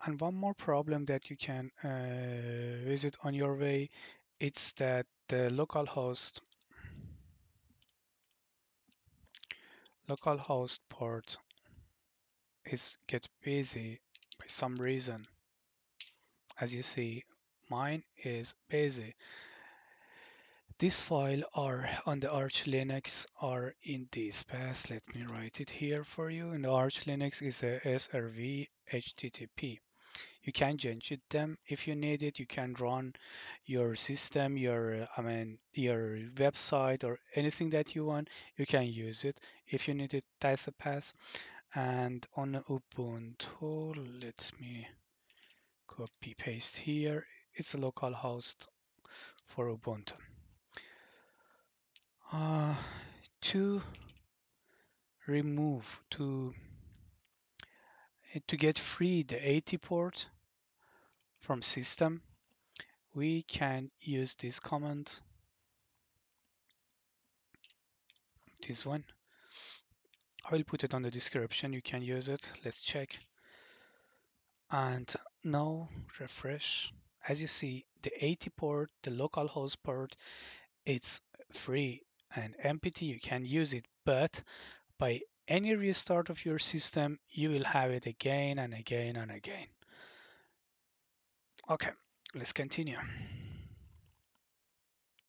And one more problem that you can visit on your way, it's that the localhost port is get busy by some reason. As you see, mine is busy. This file are on the Arch Linux are in this path. Let me write it here for you. In the Arch Linux is a SRV HTTP. You can change it them if you need it. You can run your system, your website or anything that you want. You can use it if you need it. That's the path. And on Ubuntu, let me copy paste here. It's a local host for Ubuntu. Uh, to remove to get free the 80 port from system, we can use this command, this one. I will put it on the description. You can use it. Let's check. And now refresh. As you see, the 80 port, the localhost port, it's free and empty. You can use it, but by any restart of your system, you will have it again and again and again. Okay, let's continue.